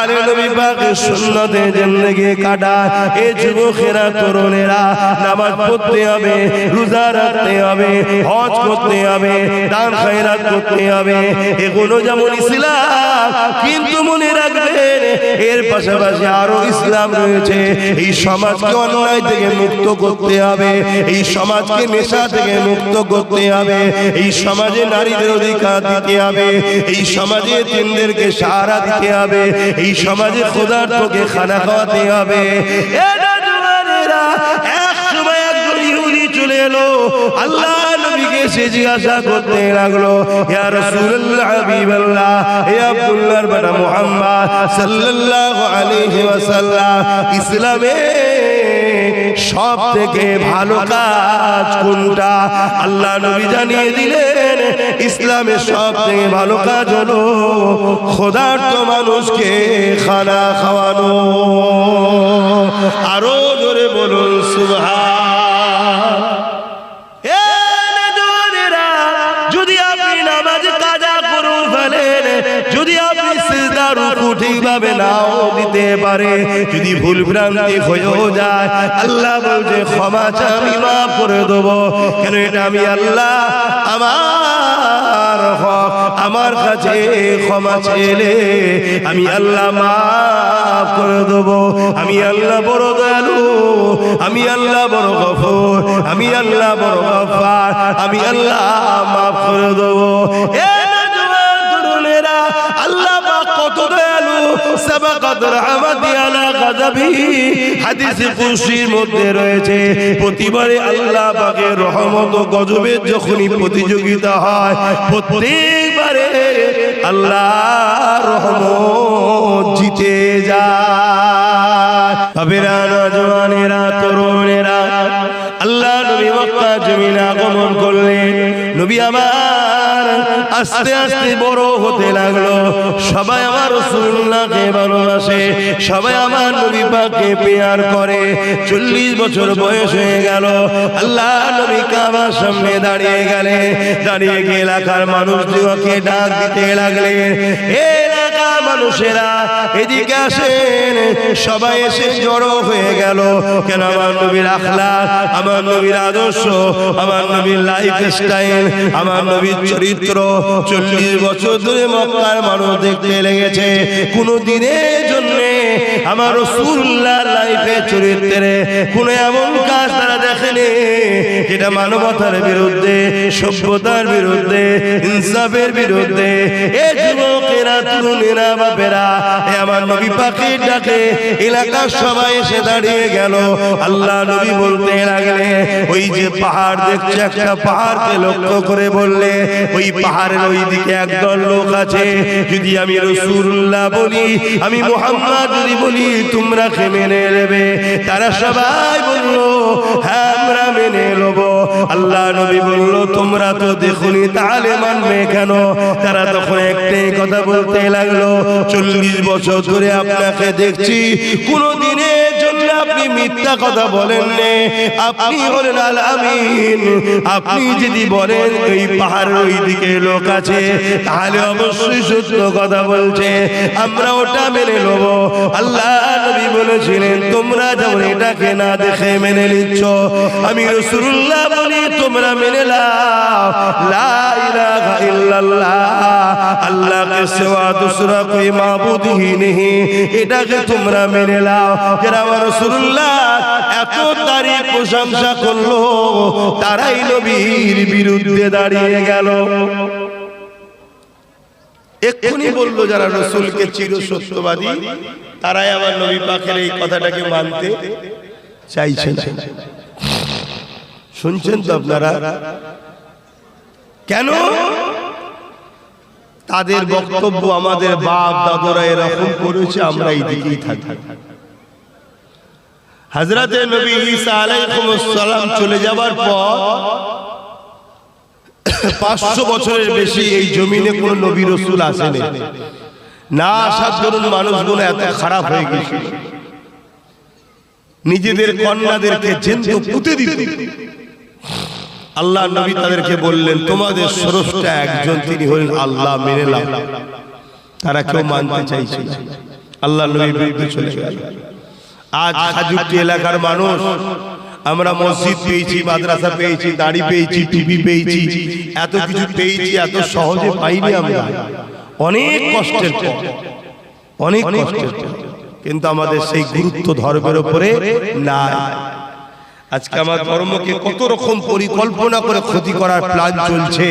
আলে নবী পাকের সুন্নতে জিন্দেগি কাটায়। এই যুবকেরা তরুণেরা নামাজ পড়তে হবে, রোজা রাখতে হবে, হজ করতে হবে, দান খয়রাত করতে হবে, এগুলো যেমন ইসলাম। কিন্তু মনে রাখবেন এর পাশাপাশি আরো ইসলাম রয়েছে। এই সমাজকে অন্যায় থেকে মুক্ত করতে হবে, এই সমাজকে নেশা থেকে মুক্ত করতে হবে, এই সমাজে নারীদের অধিকার দিতে হবে, এই সমাজে এতিমদেরকে সাহারা দিতে হবে, এই সমাজে ক্ষুধার্তকে খানা খাওয়াতে হবে। এক সময় একজন ইহুদি চলে এলো, আল্লাহ নবীকে সে জিজ্ঞাসা করতে লাগলো, ইয়া রাসূলুল্লাহ হাবিবাল্লাহ, হে আব্দুল্লাহর বেটা মুহাম্মদ সাল্লাল্লাহু আলাইহি ওয়াসাল্লাম, ইসলামে সব থেকে ভালো কাজ কোনটা? আল্লাহ নবী জানিয়ে দিলেন, ইসলামের সব থেকে ভালো কাজ হলো ক্ষুধার্ত মানুষকে খানা খাওয়ানো। আরো জোরে বলুন সুবহান। যদি আপনি নামাজ কাজা করে ফেলেন, যদি আপনি সিজদা রুকু ঠিকভাবে নাও দিতে পারে, যদি ভুল ভ্রান্তি হয়েও যায়, আল্লাহ বলছে ক্ষমা চা, আমি মাফ করে দেবো। কেন? এটা আমি আল্লাহ আমার হক, আমার কাছে ক্ষমা চেলে আমি আল্লাহ মাফ করে দেবো। আমি আল্লাহ বড় দয়ালু, আমি আল্লাহ বড় গফুর, আমি আল্লাহ বড় গফফার, আমি আল্লাহ মাফ করে দেবো। আল্লাহ কত দয়ালু, সাবাকাত রাহমাতি আলা গাযাবি, হাদিসে কুদসির মধ্যে রয়েছে, প্রতিবারে আল্লাহ পাকের রহমত ও গজবের যখনই প্রতিযোগিতা হয়, প্রত্যেকবারে আল্লাহর রহমত জিতে যায়। বাবেরা, নওজওয়ানেরা, তরুণেরা, আল্লাহ নবী মক্কা জমিনে আগমন করলেন। নবী আমার আস্তে আস্তে বড় হতে লাগলো। সবাই আমার রাসূলুল্লাহকে ভালোবাসে, সবাই আমার নবী পাককে পেয়ার করে। 40 বছর বয়স হয়ে গেল। আল্লাহ নবী কাবার সামনে দাঁড়িয়ে গেলেন। দাঁড়িয়ে গিয়ে এলাকার মানুষদেরকে ডাক দিতে লাগলেন, এলাকার মানুষেরা এদিকে আসেন। সবাই এসে জড়ো হয়ে গেল। কেন? আমার নবীর আখলাক, আমার নবীর আদর্শ, আমার নবীর লাইফ স্টাইল, আমার নবীর চরিত্র 40 বছর ধরে মক্কার মানুষ দেখতে লেগেছে। কোন দিনের জন্য আমার রাসূলুল্লাহর লাইফে চরিত্রে কোন এমন কাজ তারা দেখেনি যেটা মানবতার বিরুদ্ধে, সভ্যতার বিরুদ্ধে, ইনসাফের বিরুদ্ধে। এ যুবকেরা, তরুণেরা, বাপেরা, আমার নবী পাকের ডাকে এলাকার সবাই এসে দাঁড়িয়ে গেল। আল্লাহ নবী বলতে লাগলে, ওই যে পাহাড় দেখছে, একটা পাহাড়কে লক্ষ্য করে বললে, ওই পাহাড়ের ওই দিকে একদল লোক আছে, যদি আমি রাসূলুল্লাহ বলি, আমি মুহাম্মদ যদি বলি, তোমরা কি মেনে নেবে? তারা সবাই বলল, হ্যাঁ আমরা মেনে নেব। আল্লাহ নবী বলল, তোমরা তো দেখুনি, তাহলে মানবে কেন? তারা তখন একটাই কথা বলতে লাগলো, 40 বছর ধরে আপনাকে দেখছি, কোনদিনের জন্য আপনি মিথ্যা কথা বলেন না, আপনি হলেন আল আমিন। আপনি যদি বলেন ওই পাহাড়ের ওই দিকে লোক আছে, তাহলে অবশ্যই সত্য কথা বলছে, আমরা ওটা মেনে নেব। আল্লাহ নবী বলেছিলেন, তোমরা যেমন এটাকে না দেখে মেনে নিচ্ছ, আমি রাসূলুল্লাহ বলি তোমরা মেনে নাও, লা ইলাহা ইল্লাল্লাহ, আল্লাহ কে সিওয়া दूसरा कोई माबूद ही नहीं, এটাকে তোমরা মেনে নাও। যারা আমার রাসূলুল্লাহ এত তারিফ প্রশংসা করলো, তারাই নবীর বিরুদ্ধে দাঁড়িয়ে গেল। এক্ষুনি বললো যারা রাসূলকে চির সত্যবাদী, তারাই আমার নবী পাকের এই কথাটাকে মানতে চাইছে না। শুনছেন তো আপনারা? কেন? তাদের বক্তব্য, আমাদের বাপ দাদুরা এরকম করেছে, আমরা এই দিকেই থাকি। হযরতে নবী ঈসা আলাইহিস সালাম চলে যাবার পর 500 বছরের বেশি এই জমিনে কোন নবী রাসূল আসেনি। না আসার দরুন মানুষগুলো এত খারাপ হয়ে গেছে, নিজেদের কন্যাদেরকে জ্যান্ত পুঁতে দিত। আল্লাহ নবী তাদেরকে বললেন, তোমাদের স্রষ্টা একজন, তিনি হলেন আল্লাহ, মেনে নাও। তারা কেউ মানতে চাইছে না। আল্লাহ নবীর বিরুদ্ধে চলে গেল। আজ খাজুরটি এলাকার মানুষ আমরা মসজিদ পেয়েছি, মাদ্রাসা পেয়েছি, দাড়ি পেয়েছি, টিভি পেয়েছি, এত কিছু পেয়েছি, এত সহজে পাইনি আমরা। অনেক কষ্টের পর, অনেক কষ্টের পর, কিন্তু আমাদের সেই গুরুত্ব ধর্মের উপরে নাই। আজকে আমার ধর্মকে কত রকম পরিকল্পনা করে ক্ষতি করার প্ল্যান চলছে,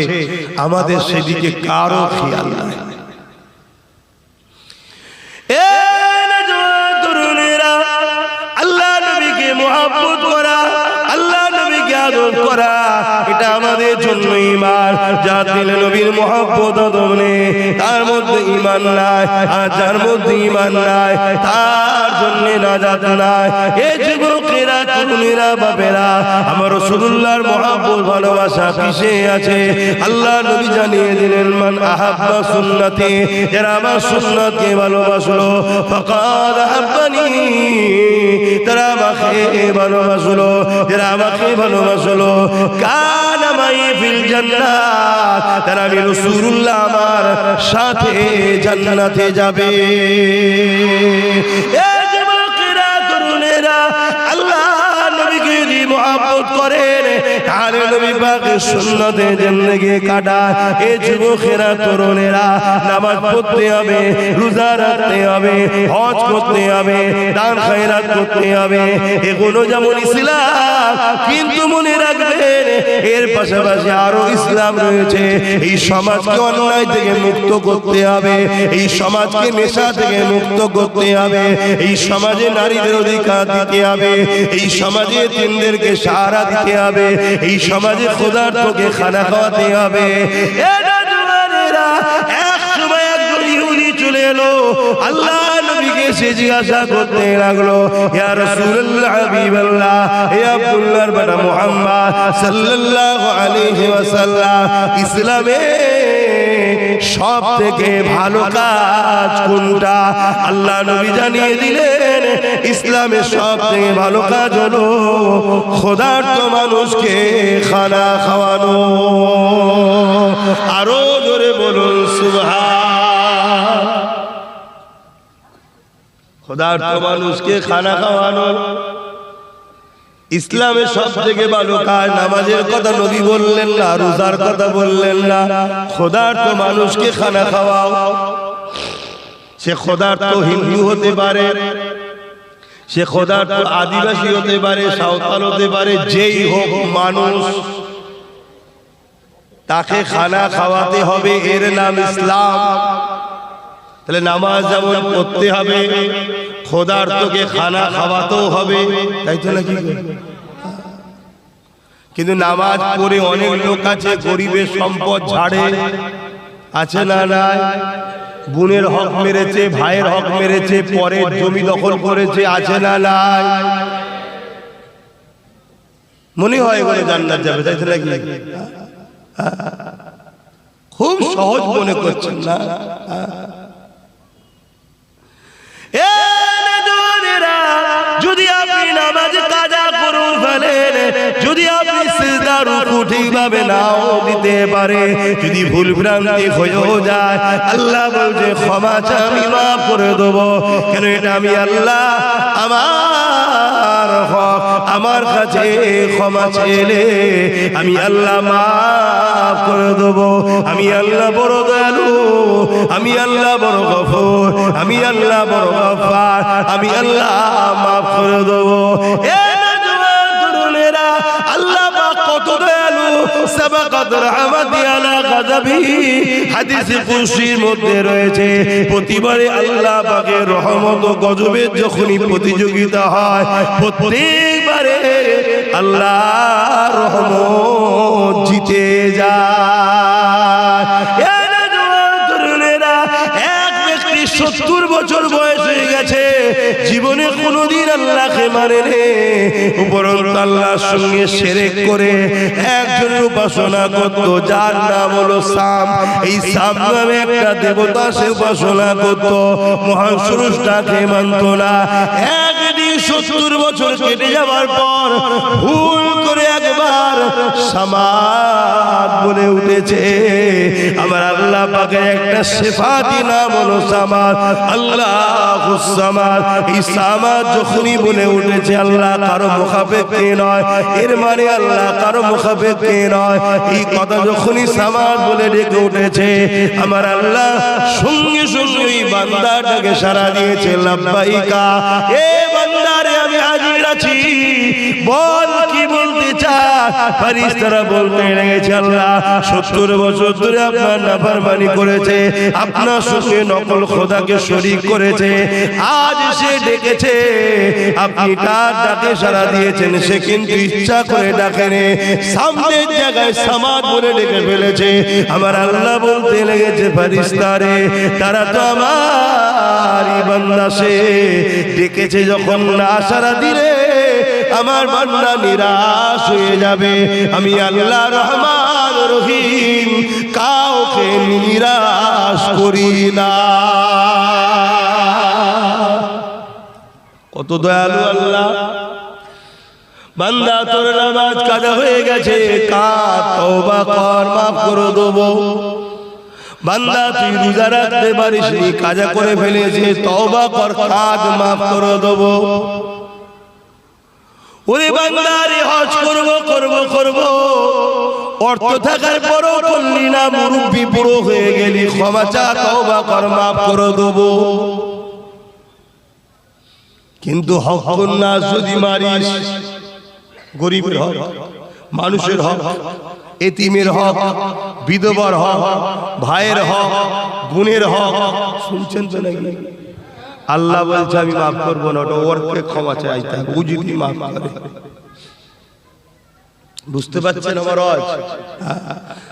আমাদের সেদিকে কারো খেয়াল নাই। আল্লাহ নবীকে মুহাব্বত করা, আল্লাহ নবীকে আদর করা, এটা আমাদের জন্য ঈমান। যার দিলে নবীর মুহাব্বত আদর নেই, তার মধ্যে ঈমান নাই। আর যার মধ্যে ঈমান নাই, তার জন্য নাজাত নাই। এই যুবকেরা, তরুণীরা, বাপেরা, আমার রাসূলুল্লাহর মুহাব্বত ভালোবাসা কিসে আছে? আল্লাহ নবী জানিয়ে দিলেন, মান আহাব্বা সুন্নতি, যারা আমার সুন্নতকে ভালোবাসলো, ফাকাদ আহাব্বানি, তারা আমাকে ভালোবাসলো। যারা আমাকে ভালোবাসলো, কানা মাই ফিল জান্নাত, তারা আমি রাসূলুল্লাহ আমার সাথে জান্নাতে যাবে। এই যুবকেরা, তরুণেরা, আল্লাহ নবীকে যদি মুহাব্বত করেন, তাহলে নবী পাকের সুন্নতে জিন্দেগি কাটায়। এই যুবকেরা, তরুণেরা, নামাজ পড়তে হবে, রোজা রাখতে হবে, হজ করতে হবে, দান খয়রাত করতে হবে, এগুলো যেমন ইসলাম, কিন্তু মনে রাখবেন এর পাশাপাশি আরো ইসলাম রয়েছে। এই সমাজকে অন্যায় থেকে মুক্ত করতে হবে, এই সমাজকে নেশা থেকে মুক্ত করতে হবে, এই সমাজে নারীদের অধিকার দিতে হবে, এই সমাজে তিনদেরকে সাহারা দিতে হবে, এই সমাজে ক্ষুধার্তকে খানা খাওয়াতে হবে। এক সময় একজন ইহুদি চলে এলো, আল্লাহ নবীকে সে জিজ্ঞাসা করতে লাগলো, ইয়া রাসূলুল্লাহ, হাবিবাল্লাহ, ইয়া আব্দুল্লাহর বেটা মুহাম্মদ সাল্লাল্লাহু আলাইহি ওয়াসাল্লাম, ইসলামে সব থেকে ভালো কাজ কোনটা? আল্লাহ নবী জানিয়ে দিলেন, ইসলামের সব থেকে ভালো কাজ হলো ক্ষুধার্ত মানুষকে খানা খাওয়ানো। আরো জোরে বলুন সুবহান। ক্ষুধার্ত মানুষকে খানা খাওয়ানো ইসলামের সব থেকে ভালো কাজ। নামাজের কথা নবী বললেন না, রোজার কথা বললেন না, ক্ষুধার্ত মানুষকে খানা খাওয়াও। সে ক্ষুধার্ত হিন্দু হতে পারে, সে ক্ষুধার্ত আদিবাসী হতে পারে, সাঁওতাল হতে পারে, যেই হোক মানুষ, তাকে খানা খাওয়াতে হবে, এর নাম ইসলাম। তাহলে নামাজ যেমন পড়তে হবে, ক্ষুধার্তকে খানা খাওয়াতেও হবে, তাই তো নাকি? কিন্তু নামাজ পড়ে অনেক লোক আছে গরিবের সম্পদ ঝাড়ে, আছে না নাই? বোনের হক মেরেছে, ভাইয়ের হক মেরেছে, পরের জমি দখল করেছে, আছে না নাই? মনে হয় বলে জান্নাত যাবে, তাই তো নাকি? খুব সহজ মনে করছেন না? যদি আপনি নামাজ কাজা করে ফেলেন, যদি আপনি সিজদা রুকু ঠিকভাবে নাও দিতে পারে, যদি ভুল ভ্রান্তি হয়েও যায়, আল্লাহ বলছে ক্ষমা চা, আমি মাফ করে দেবো। কেন? এটা আমি আল্লাহ আমার হক, আমার কাছে ক্ষমা চেলে আমি আল্লাহ মাফ করে দেবো। আমি আল্লাহ বড় দয়ালু, আমি আল্লাহ বড় গফুর, আমি আল্লাহ বড় গফফার, আমি আল্লাহ মাফ করে দেবো। আল্লাহ কত দয়ালু, সাবাকাত রাহমাতি আলা গাযাবি, হাদিসে কুদসির মধ্যে রয়েছে, প্রতিবারে আল্লাহ পাকের রহমত ও গজবের যখনই প্রতিযোগিতা হয়, প্রত্যেকবারে আল্লাহর রহমত জিতে যায়। 70 বছর বয়স হয়ে গেছে, জীবনে কোনোদিন আল্লাহকে মানেনি, উপরন্তু আল্লাহর সঙ্গে শিরক করে একজনের উপাসনা করত, যার নাম হলো সাম। এই সাম নামে একটা দেবতা সে উপাসনা করত, মহান স্রষ্টাকে মানত না। একদিন 70 বছর কেটে যাওয়ার পর ভুল করে একবার এবার সামাদ বলে উঠেছে। আমার আল্লাহ পাকের একটা সিফাতি নাম হলো সামাদ, আল্লাহুস সামাদ। এই সামাদ যখনই বলে উঠেছে আল্লাহ কারো মুখাপেক্ষী নয়, এর মানে আল্লাহ কারো মুখাপেক্ষী নয়। এই কথা যখনই সামাদ বলে ডেকে উঠেছে আমার আল্লাহ সঙ্গে সঙ্গে ওই বান্দাটাকে সাড়া দিয়েছে, লাব্বাইকা, এ বান্দারে আমি হাজির আছি, বল কি বলতে চাস। ফেরেশতারা বলতে লেগেছে, আল্লাহ 70 বছর ধরে আপনার নাফরমানি করেছে, আপনার সঙ্গে নকল খোদাকে শরীক করেছে, আজ সে ডেকেছে, আপনি তার ডাকে সাড়া দিয়েছেন, সে কিন্তু ইচ্ছা করে ডাকেনি, সামনের জায়গায় সামাদ বলে ডেকে ফেলেছে। আমার আল্লাহ বলতে লেগেছে, ফেরেশতারে তারা তো আমার বান্দা, সে ডেকেছে যখন না সাড়া দিলে আমার বান্দা নিরাশ হয়ে যাবে। আমি আল্লাহ রহমান রহিম, কাউকে নিরাশ করি না। কত দয়ালু আল্লাহ। বান্দা তোর নামাজ কাজা হয়ে গেছে, কার তওবা কর, মাফ করে দেবো। বান্দা তুই রোজা রাখতে পারিস নি, কাজা করে ফেলেছে, তওবা কর, কাজ মাফ করে দেবো। ওরে বান্দা রে, হজ করব অর্থ থাকার পরও করলি না, মুরব্বি বুড়ো হয়ে গেলি, ক্ষমা চা, তওবা কর, মাফ করে দেবো। কিন্তু হকুন নাস যদি মারিস, গরিবের হক, মানুষের হক, এতিমের হক, বিধবার হক, ভাইয়ের হক, বোনের হক, শুনছেন তো নাকি? আল্লাহ বলছে আমি মাফ করবো না, ওটা ওরকে ক্ষমা চাইতে হবে, ও যদি মাফ করে। বুঝতে পারছেন আমার আওয়াজ?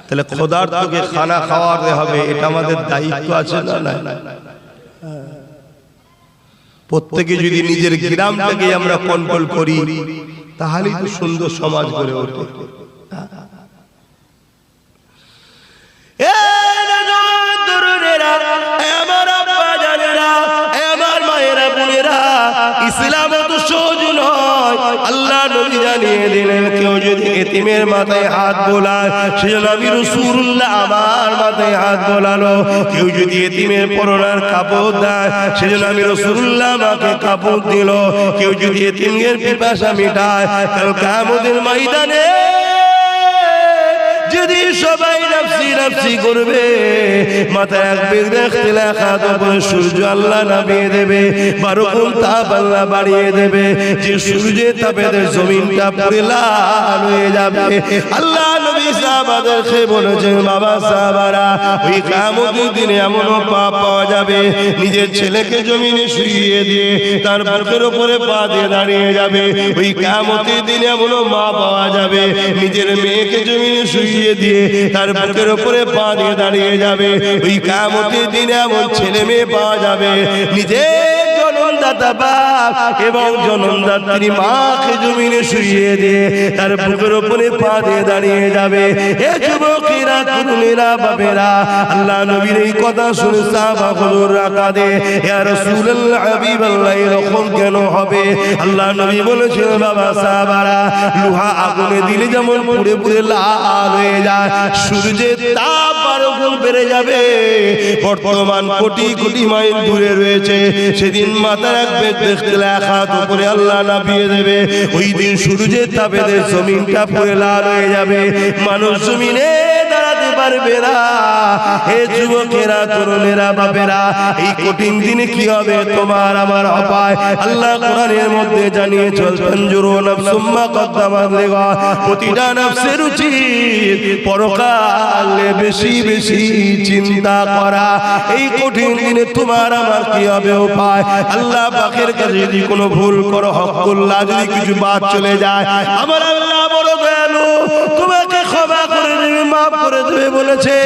তাহলে খোদার তোকে খানা খাওয়াতে হবে, এটা আমাদের দায়িত্ব আছে না? না, প্রত্যেকে যদি নিজের গ্রামটাকে আমরা কন্ট্রোল করি তাহলেই তো সুন্দর সমাজ গড়ে ওঠে। ইসলাম তো সহজ নয়, আল্লাহ নবী জানিয়ে দিলেন, কেউ যদি এতিমের মাথায় হাত বোলায়, সেজন্য আমি রাসূলুল্লাহ আমার মাথায় হাত বোলালো। কেউ যদি এতিমের পরনার কাপড় দেয়, সেজন্য আমি রাসূলুল্লাহ আমাকে কাপড় দিল। কেউ যদি এতিমের পিপাসা মিটায়, কাল কিয়ামতের ময়দানে যদি সবাই নফসি নফসি করবে, মাথায় এক বেগ দেখতে লেখা তখন সূর্য আল্লাহ নামিয়ে দেবে, 12 গুণ তাপ আল্লাহ বাড়িয়ে দেবে, যে সূর্যের তাপে জমিনটা পুরো লাল হয়ে যাবে। আল্লাহ নবী সাহাবাদেরকে বলেছেন, বাবা সাহাবারা, ওই কিয়ামতের দিনে এমনও পাপ পাওয়া যাবে, নিজের ছেলেকে জমিনে শুইয়ে দিয়ে তার বুকের উপরে পা দিয়ে দাঁড়িয়ে যাবে। ওই কিয়ামতের দিনে এমনও মা পাওয়া যাবে, নিজের মেয়েকে জমিনে শুইয়ে দিয়ে তার বুকের উপরে পা দিয়ে দাঁড়িয়ে যাবে। ওই কিয়ামতের দিনে এমন ছেলে মেয়ে পাওয়া যাবে, নিজের জনমদাতা বাপ এবং জনমদাত্রী মাকে জমিনে শুইয়ে দিয়ে তার বুকের উপরে পা দিয়ে দাঁড়িয়ে যাবে। হে যুবকেরা, তরুণেরা, বাবেরা, আল্লাহ নবীর এই কথা শুনে সাহাবা হুজুর রাকাদে, ইয়া রাসূলুল্লাহ, হাবিবাল্লাহ, এরকম কেন হবে? আল্লাহ নবী বলেছেন, বাবা সাহাবারা, লোহা আগুনে দিলে যেমন পুড়ে পুড়ে লাল হয়ে যায়, সূর্যের তাপ 12 গুণ বেড়ে যাবে। বর্তমান কোটি কোটি মাইল দূরে রয়েছে, সেদিন মাথা রাখবে, দেখতে লেখা উপরে আল্লাহ নামিয়ে দেবে। ওই দিন সূর্যের তাপে জমিনটা পুরো লাল হয়ে যাবে, মানুষ জমিনে দাঁড়াতে পারবে না। হে যুবকেরা, তরুণেরা, বাবেরা, এই কঠিন দিনে কি হবে তোমার আমার অপায়? আল্লাহ কোরআনের মধ্যে জানিয়ে চলছেন, জুরু নাফসুম মা কদ্দামাত লিগাদ, প্রতিটা নফসের উচিত পরকালে বেশি বেশি চিন্তা করা। এই কঠিন দিনে তোমার আমার কি হবে উপায়? আল্লাহ পাকের কাছে যদি কোনো ভুল করো, হকুল্লাহ যদি কিছু বাদ চলে যায়, আমার আল্লাহ বড় দয়ালু, তোমাকে ক্ষমা করে দেবে, মাফ করে দেবে বলেছে।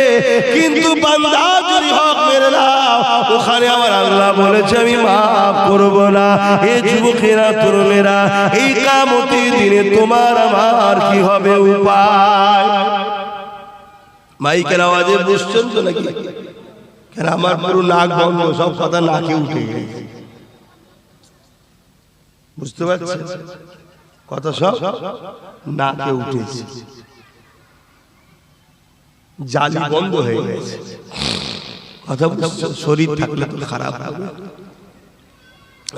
কিন্তু বান্দা যদি হক মেরে নাও, ওখানে আমার আল্লাহ বলেছে আমি মাফ করব না। এই যুবকেরা, তরুণেরা, এই কিয়ামতের দিনে তোমার আমার কি হবে উপায়? মাইকের আওয়াজে বুঝছেন তো নাকি? কেন আমার পুরো নাক বন্ধ, সব কথা নাকে উঠে গেছে। বুঝতে পারছেন? কত সব নাকে উঠেছে, জালি বন্ধ হয়ে গেছে। কথা বুঝছো? শরীর থাকলে তো খারাপ হবে,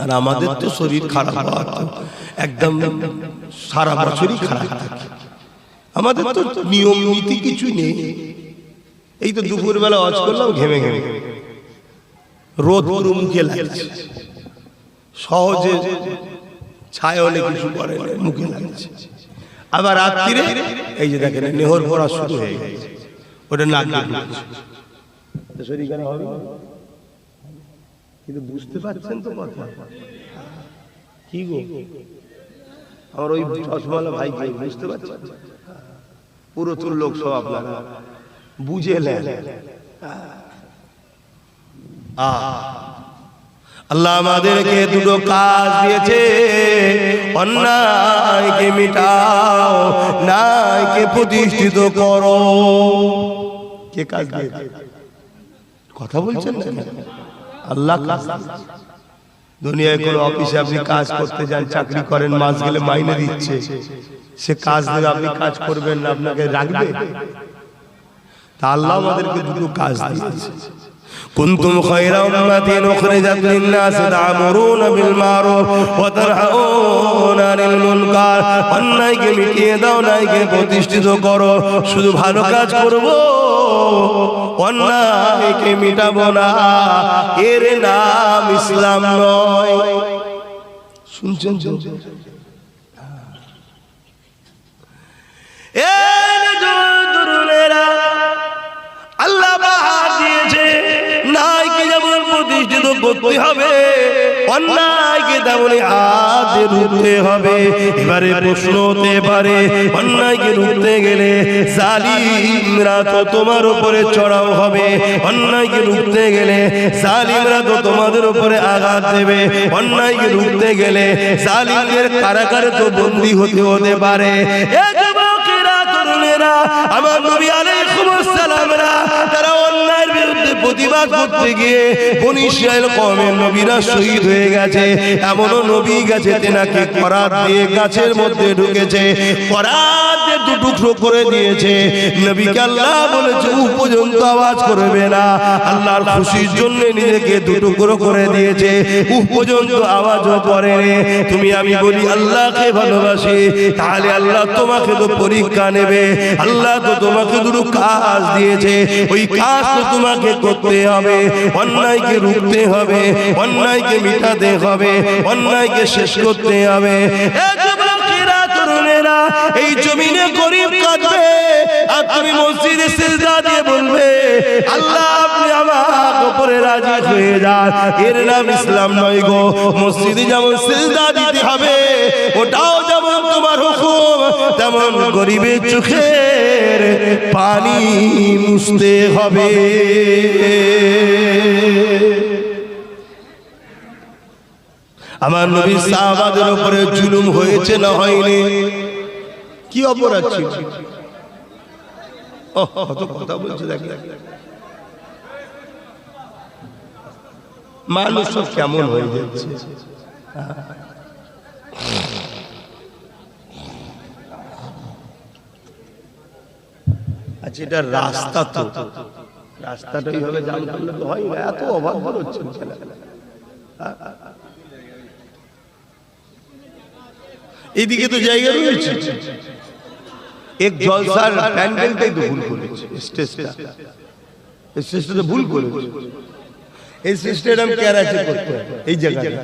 আর আমাদের তো শরীর খারাপ হওয়া তো একদম সারা বছরই খারাপ থাকে। আমাদের তো নিয়ম নীতি কিছু নেই। এই তো দুপুরবেলা ওয়াজ করলাম, ঘেমে ঘেমে রোদ পুরো মুখে লাগছে, সহজে ছায় হলে কিছু করে মুখে লাগছে। আবার রাত্রিরে এই যে দেখেন নেহর পড়া শুরু হয়ে গেছে, ওটা নাক শরীর খারাপ হবে। কিন্তু বুঝতে পারছেন তো কথা কি গো? আমার ওই চশমালা ভাই বুঝতে পারছেন? পুরো তোর লোক সব আপনারা বুঝে নেন। আল্লাহ আমাদেরকে দুটো কাজ দিয়েছে, অন্যায়কে মিটাও, ন্যায়কে প্রতিষ্ঠিত করো। কে কাজ দিয়েছে? কথা বলছেন না? আল্লাহ। দুনিয়ায় কোনো অফিসে আপনি কাজ করতে যান, চাকরি করেন, মাস গেলে মাইনে দিচ্ছে, সে কাজ দেবে, আপনি কাজ করবেন না, আপনাকে রাখবে? তা আল্লাহ আমাদেরকে দুটো কাজ দিয়েছে। কুনতুম খায়রা উম্মাতিন উখরিজাত লিন-নাস তা'মুরুনা বিল মারুফ ওয়া তানহাউনা আনিল মুনকার। অন্যায়কে মিটিয়ে দাও, ন্যায়কে প্রতিষ্ঠিত করো। শুধু ভালো কাজ করব, অন্যায়কে মিটাবো না, এর নাম ইসলাম নয়। শুনছেন? আল্লাহ বাহার দিয়েছে, ন্যায়কে যেমন প্রতিষ্ঠিত করতে হবে, অন্যায়কে তেমনই হাতে রুখতে হবে। এবারে প্রশ্ন হতে পারে, অন্যায়কে রুখতে গেলে জালিমরা তো তোমার উপরে চড়াও হবে, অন্যায়কে রুখতে গেলে জালিমরা তো তোমাদের উপরে আঘাত দেবে, অন্যায়কে রুখতে গেলে জালিমদের কারাগারে তো বন্দী হতে পারে। আমার নবী আলাইহিস সালামরা তারা অন্যায়ের বিরুদ্ধে প্রতিবাদ করতে গিয়ে বনী ইসরাইল কওমের নবীরা শহীদ হয়ে গেছে। এমনও নবী গেছে তেনাকে করাত দিয়ে গাছের মধ্যে ঢুকেছে, করাত দিয়ে দু টুকরো করে দিয়েছে। নবীকে আল্লাহ বলেছে পর্যন্ত আওয়াজ করবে না, আল্লাহর খুশির জন্য নিজেকে দু টুকরো করে দিয়েছে, পর্যন্ত আওয়াজও করে রে। তুমি আমি বলি আল্লাহকে ভালোবাসি, তাহলে আল্লাহ তোমাকে তো পরীক্ষা নেবে। আল্লাহ তো তোমাকে দুটো কাজ দিয়েছে, ওই কাজ তো তোমাকে করতে হবে। অন্যায়কে রুখতে হবে, অন্যায়কে মিটাতে হবে, অন্যায়কে শেষ করতে হবে। এই জমিনে গরিব কাঁদবে, আর তুমি মসজিদে সিজদা দিয়ে বলবে আল্লাহ আপনি আমার উপরে রাজি হয়ে যান, এর নাম ইসলাম নয় গো। মসজিদে যেমন সিজদা দিতে হবে, ওটাও যেমন তোমার হুকুম, তেমন গরিবের চোখের পানি মুছতে হবে। আমার নবী সাহাবাদের উপরে জুলুম হয়েছে না হয়নি? কি অপরাধ ছিল? কত কথা বলছে দেখেন, মানুষ সব কেমন হয়ে যাচ্ছে। আচ্ছা, এটা রাস্তা, তো রাস্তাটা এইভাবে জাম করলে তো হয় না, এত অভাব হচ্ছে। এইদিকে তো জায়গা রয়েছে, এক জলসার প্যান্ডেলটাই তো ভুল করেছে, স্টেজটা তো ভুল করেছে। এই স্টেডিয়াম ক্যারাচে করতে এই জায়গায়,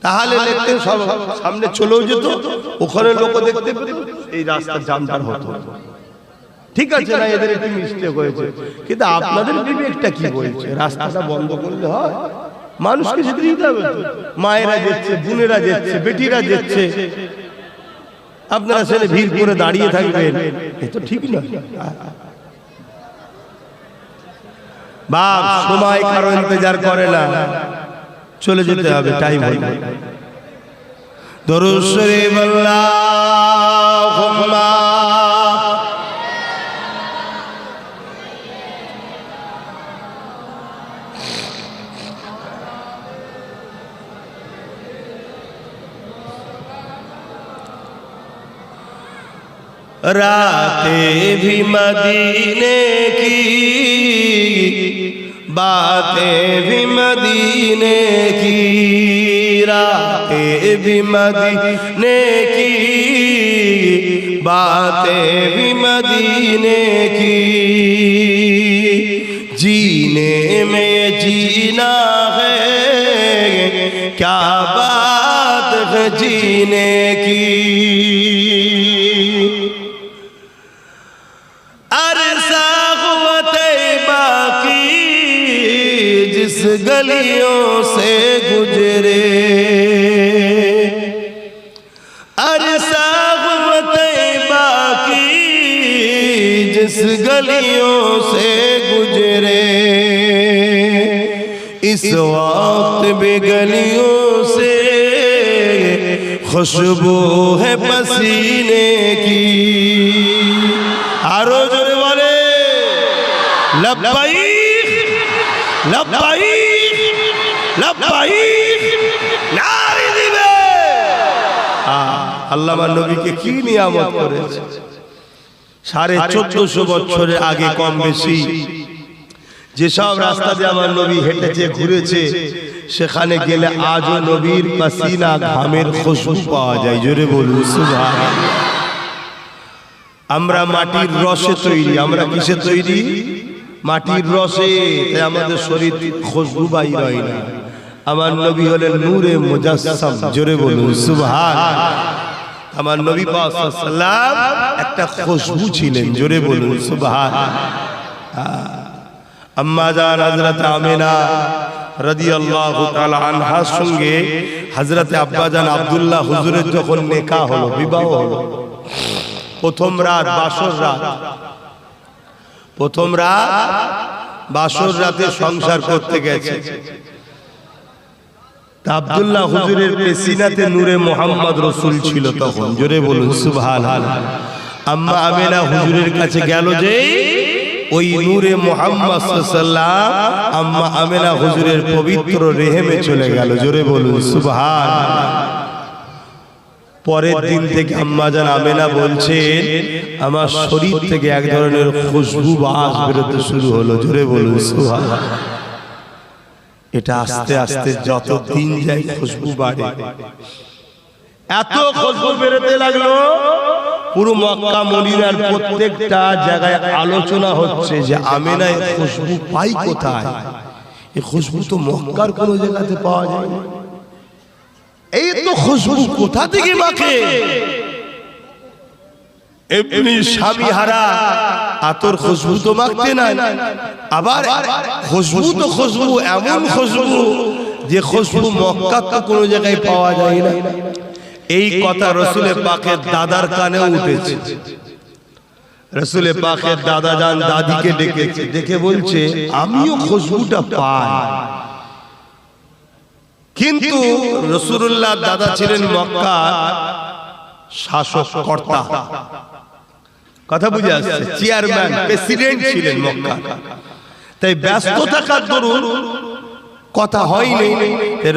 তাহলে দেখতেন সব সামনে চলেও যেত, ওখানে লোক দেখতে পেত, এই রাস্তা জামদার হতো। ঠিক আছে না, এদের একটু মিস্টেক হয়েছে, কিন্তু আপনাদের বিবেকটা কি বলছে? রাস্তাটা বন্ধ করলে হয়? মানুষকে যেতে দিতে হবে তো, মায়েরা যাচ্ছে, বোনেরা যাচ্ছে, বেটিরা যাচ্ছে, আপনারা সেখানে ভিড় করে দাঁড়িয়ে থাকবেন, এ তো ঠিক নয়। বাপ সময় কারো ইন্তজার করে না, চলে যেতে হবে, টাইম হয়ে যায়। দরুদ শরীফ আল্লাহুম্মা रातें भी मदीने की, बातें भी मदीने की, रातें भी मदीने की, बातें भी मदीने की, जीने में जीना है क्या बात है जीने की। अरसा हुआ तैबा की जिस गलियों से गुजरे, अरसा हुआ तैबा की जिस गलियों से गुजरे, इस वक्त भी गलियों से खुशबू है पसीने की। आरो जोरे वाले लब्बाइक लब्बाइक लब्बाइक नारे दिबे। আল্লামা নবীকে কি নিয়ামত করেছে। 1450 বছরের আগে কম বেশি যেসব রাস্তা দিয়ে আমার নবী হেঁটেছে ঘুরেছে, সেখানে গেলে আজও নবীর পাসিনা ঘামের খুশবু পাওয়া যায়। জোরে বলুন সুবহানাল্লাহ। আমরা মাটির রসে তৈরি, আমরা কিসে তৈরি? মাটির রসে, তাই আমাদের শরীর খুশবু বাইর হয় না। আমার নবী হলেন নূরে মুজাসসাম। জোরে বলুন সুবহানাল্লাহ। আমার নবী পাক সাল্লাল্লাহু আলাইহি ওয়াসাল্লাম একটা খুশবু ছিলেন। জোরে বলুন সুবহানাল্লাহ। আম্মা জান হযরত আমিনা রাদিয়াল্লাহু তাআলা আনহার সঙ্গে হযরত আব্বা জান আব্দুল্লাহ হুজুরের যখন নিকাহ হলো, বিবাহ হলো, প্রথম রাত বাসর রাত, প্রথম রাত বাসর রাতে সংসার করতে গেছে। আব্দুল্লাহ হুজুরের পেশিনাতে নূরে মুহাম্মদ রাসূল ছিল তখন। জোরে বলুন সুবহানাল্লাহ। আম্মা আমিনা হুজুরের কাছে গেল যে ওই নূরে মুহাম্মদ সাল্লাল্লাহু আম্মা আমিনা হুজুরের পবিত্র রেহেমে চলে গেল। জোরে বলুন সুবহানাল্লাহ। পরের দিন থেকে আম্মা জান আমিনা বলছেন আমার শরীর থেকে এক ধরনের খুশবু বাস বেরোতে শুরু হলো। জোরে বলুন সুবহানাল্লাহ। এটা আস্তে আস্তে যত দিন যায় খুশবু বাড়ে, এত খুশবু বেরোতে লাগলো পুরো মক্কা মদিনার প্রত্যেকটা জায়গায় আলোচনা হচ্ছে যে আমিনা এই খুশবু পাই কোথায়? এই খুশবু তো মক্কার কোন জায়গাতে পাওয়া যায় না। এই তো খুশবু কোথা থেকে মাখে? এমনি স্বামী হারা আতর খুশবু তো মাখতে নাই। আবার খুশবু তো খুশবু, এমন খুশবু যে খুশবু মক্কা তো কোনো জায়গায় পাওয়া যায় না। এই কথা রসুলে পাকের দাদার কানে উঠেছে। রসুলে পাকের দাদা যান দাদিকে ডেকেছে, ডেকে বলছে আমিও খুশবুটা পাই। কিন্তু রাসূলুল্লাহ দাদা ছিলেন মক্কার শাসক কর্তা, কথা বুঝে আসছে, চেয়ারম্যান প্রেসিডেন্ট ছিলেন মক্কা। তাই ব্যস্ত থাকার দরুন কথা হয়নি।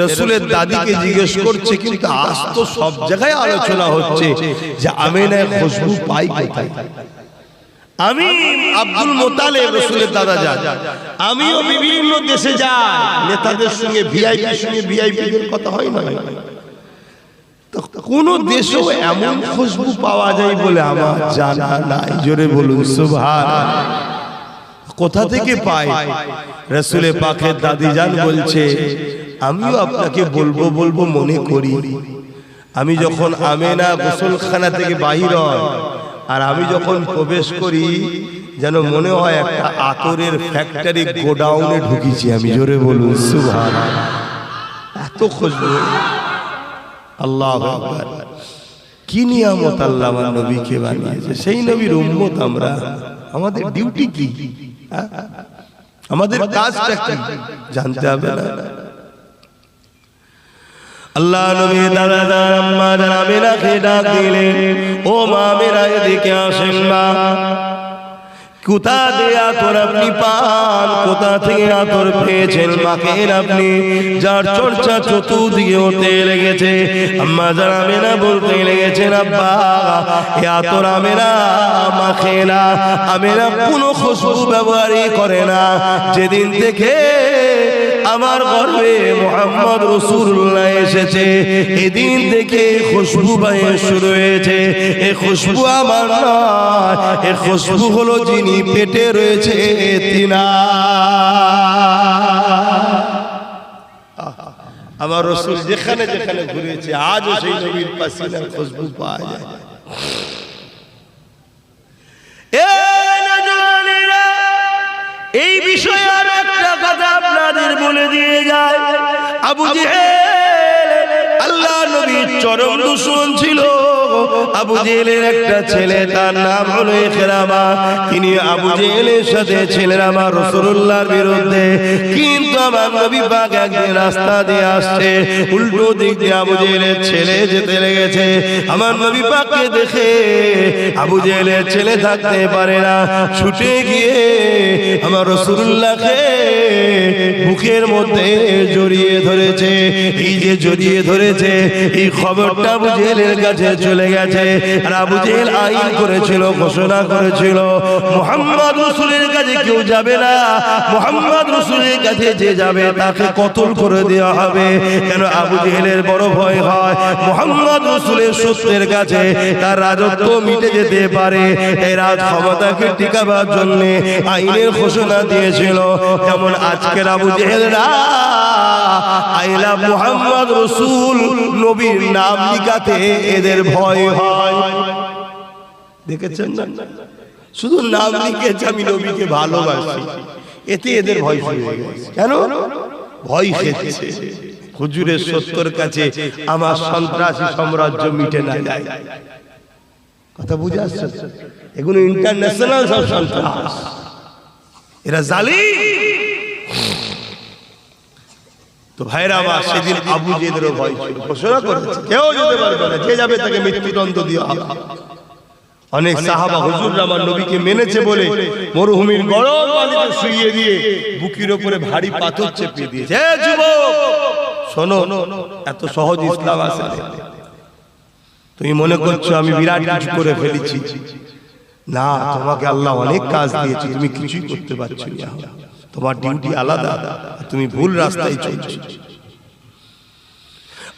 রাসূলের দাদিকে জিজ্ঞেস করছে, কিন্তু আজ তো সব জায়গায় আলোচনা হচ্ছে যে আমিনা খুশবু পাই কোথায়? আমি আব্দুল মুত্তালিব রাসূলের দাদা যান, আমিও বিভিন্ন দেশে যাই, নেতাদের সঙ্গে ভিআইপির সঙ্গে ভিআইপিদের কথা হয় না। তো কোন দেশেও এমন খুশবু পাওয়া যায় বলে আমার জানা নাই। জোরে বলুন সুবহানাল্লাহ। কোথা থেকে পায়? রাসূলে পাকের দাদি জান বলছে আমিও আপনাকে বলবো বলবো মনে করি। আমি যখন আমিনা গোসলখানা থেকে বাহির হয় আর আমি যখন প্রবেশ করি, যেন মনে হয় একটা আতরের ফ্যাক্টরি গোডাউনে ঢুকেছি আমি। জোরে বলুন সুবহানাল্লাহ। এত খুশবু। আল্লাহু আকবার। কি নিয়ামত আল্লাহ আমার নবীকে বানিয়েছে। সেই নবীর উম্মত আমরা, আমাদের ডিউটি কি? আমাদের কাজটা কি জানতে হবে না? আল্লাহ নবী দাদা জান আম্মা জান আমিনাকে ডাক দিলেন, ও মা আমিনা এদিকে আসেন মা। কোথা দিয়ে আতর আপনি পান, কোথা থেকে আতর পেয়েছেন মাখেন আপনি, যার চর্চা চতুর্দিকে হতে লেগেছে। আম্মা যারা আমেনা বলতে লেগেছেন আব্বা এ আতর আমেনা মাখে না, আমেনা কোনো খুশবু ব্যবহারই করে না। যেদিন থেকে আমার গর্ভে মুহাম্মদ রাসূলুল্লাহ এসেছে এদিন থেকে খুশবু বাইর শুরু হয়েছে। এই খুশবু আমার নয়, এই খুশবু হলো যিনি পেটে রয়েছে তিনা। আমার রাসূল যেখানে যেখানে ঘুরেছে আজও সেই নবীর পাসিনার খুশবু পাওয়া যায়। এই বিষয়ে আর একটা কথা আপনাদের বলে দিয়ে যায়। আবু জেহেল আল্লাহ নবীর চরম দুশমন ছিল। আবু জেহেলের একটা ছেলে তার নাম হলো ইকরামা। তিনি আবু জেহেলের সাথে ছিলেন আমার রাসূলুল্লাহর বিরুদ্ধে। কিন্তু আমার নবী পাক একদিন রাস্তা দিয়ে আসছে, উল্টো দিক দিয়ে আবু জেহেলের ছেলে যেতে লেগেছে। আমার নবী পাককে দেখে আবু জেহেলের ছেলে থাকতে পারে না, ছুটে গিয়ে আমার রাসূলুল্লাহকে বুকের মধ্যে জড়িয়ে ধরেছে। এই যে জড়িয়ে ধরেছে এই খবরটা আবু জেহেলের কাছে চলে গেছে। আর আবু জেহেল আইন করেছিল, ঘোষণা করেছিল মুহাম্মদ রাসূলের কাছে কেউ যাবে না, মুহাম্মদ রাসূলের কাছে যে যাবে তাকে কতল করে দেওয়া হবে। কেন আবু জেহেলের বড় ভয় হয় মুহাম্মদ রাসূলের সত্যের কাছে তার রাজত্ব মিটে যেতে পারে। এই রাজ ক্ষমতাকে টিকাবার জন্য আইনের ঘোষণা দিয়েছিল। যেমন আজকের আবু জেহেলরা আইলা মুহাম্মদ রাসূল নবীর নাম লিখাতে এদের ভয় হয়। দেখেছেন না, শুধু নাম লিখেছে আমি নবীকে ভালোবাসি, এতে এদের ভয় শুরু হয়ে গেছে। কেন ভয় খেয়েছে হুজুরের সত্যের কাছে আমার সন্ত্রাসী সাম্রাজ্য মিটে না যায়। কথা বুঝে আসছে? এগুলো ইন্টারন্যাশনাল সব সন্ত্রাস, এরা জালিম। তো ভাইরা আমার সেদিন আবু জেহেলেরও ভয় ছিল, ঘোষণা করেছে কেউ যেতে পারবে না, যে যাবে তাকে মৃত্যুদণ্ড দেওয়া হবে। অনেক সাহাবা হুজুররা আমার নবীকে মেনেছে বলে মরুভূমির গরম পানিতে শুইয়ে দিয়ে বুকের উপরে ভারী পাথর চেপে দিয়েছে। হে যুবক শোনো, এত সহজ ইসলাম আছে না। তুমি মনে করছো আমি বিরাট কিছু করে ফেলেছি, না, তোমাকে আল্লাহ অনেক কাজ দিয়েছে, তুমি কিছুই করতে পারছো না। তোমার ডিউটি আলাদা, তুমি ভুল রাস্তায় চলছো।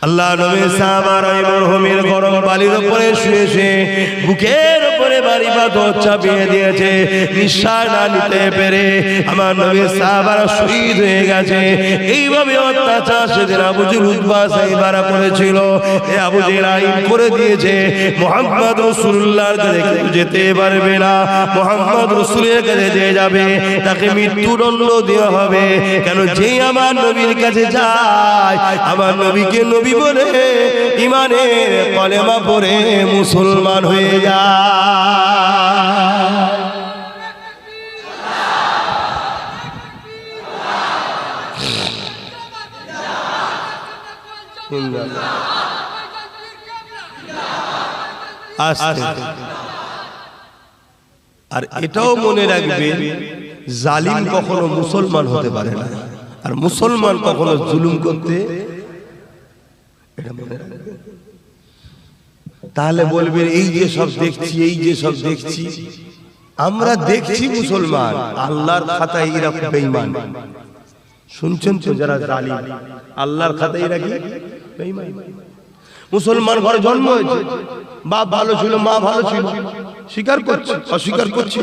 আল্লাহ নবী সাহাবারা এই মরুভূমির গরম বালির উপরে শুয়ে শুয়ে বুকের উপরে ভারী পাথর চাপিয়ে দিয়েছে। নিঃশ্বাস না নিতে পেরে আমার নবী সাহাবারা শহীদ হয়ে গেছে। এইভাবে অত্যাচার সেদিন আবু জেহেল উতবা সাহেবারা করেছিল। এ আবু জেহেল আইন করে দিয়েছে মুহাম্মদ রাসূলুল্লাহর কাছে কেউ যেতে পারবে না, মুহাম্মদ রাসূলের কাছে যে যাবে তাকে মৃত্যুদণ্ড দেওয়া হবে। কেন যে আমার নবীর কাছে যায়, আমার নবীকে নবী বলে ইমানের কলেমা পড়ে মুসলমান হয়ে যায়। আর এটাও মনে রাখবে জালিম কখনো মুসলমান হতে পারে না, আর মুসলমান কখনো জুলুম করতে। তাহলে বলবেন এই যে সব দেখছি, এই যে সব দেখছি, আমরা দেখছি মুসলমান, আল্লাহর খাতায় এরা বেঈমান। শুনছেন তো যারা জালিম, আল্লাহর খাতায় এরা কি বেঈমান। মুসলমান ঘরে জন্ম হয়েছে, বাপ ভালো ছিল, মা ভালো ছিল, স্বীকার করছে, অস্বীকার করছে,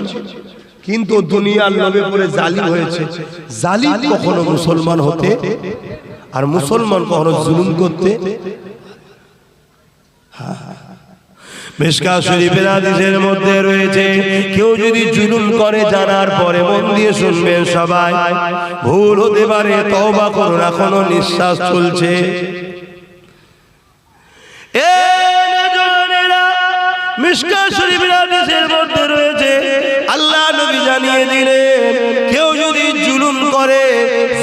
কিন্তু দুনিয়ার লোভে পড়ে জালিম হয়েছে। জালিম কখনো মুসলমান হতে আর মুসলমান কখনো জুলুম করতে। মিশকাত শরীফের হাদিসের মধ্যে রয়েছে কেউ যদি জুলুম করে জানার পরে, মন দিয়ে শুনবেন সবাই, ভুল হতে পারে, তওবা করুন, এখনো নিঃশ্বাস চলছে। মিশকাত শরীফের হাদিসের মধ্যে রয়েছে আল্লাহ নবী জানিয়ে দিলেন কেউ যদি জুলুম করে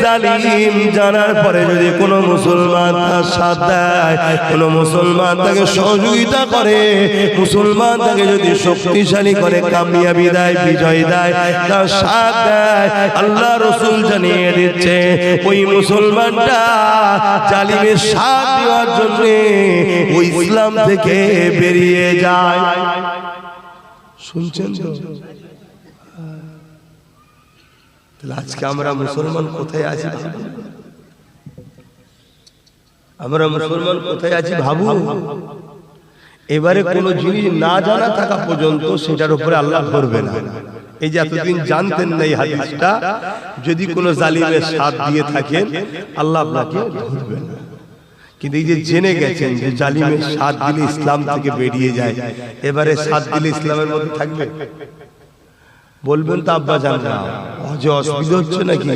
জালিম জানার পরে যদি কোনো মুসলমান তার সাথ দেয়, কোনো মুসলমান তাকে সহযোগিতা করে, মুসলমান তাকে যদি শক্তিশালী করে কামিয়াবি দেয়, বিজয় দেয়, তার সাথ দেয়, আল্লাহ রাসূল জানিয়ে দিচ্ছে ওই মুসলমানটা জালিমের সাথ দেওয়ার জন্য ওই ইসলাম থেকে বেরিয়ে যায়। শুনছেন তো? আজকে আমরা মুসলমান কোথায় আছি? আমরা মুসলমান কোথায় আছি ভাবু। এবারে কোনো জিনিস না জানা থাকা পর্যন্ত সেটার উপরে আল্লাহ ধরবে না। এই যে এতদিন জানতেন না এই হাদিসটা, যদি কোনো জালিমের সাথ দিয়ে থাকেন আল্লাহ আপনাকে ধরবে না। কিন্তু এই যে জেনে গেছেন যে জালিমের সাথ দিলে ইসলাম থেকে বেরিয়ে যায়, এবারে সাথ দিলে ইসলামের মধ্যে থাকবে? বলবেন তো আব্বা জান না, অসুবিধা হচ্ছে নাকি?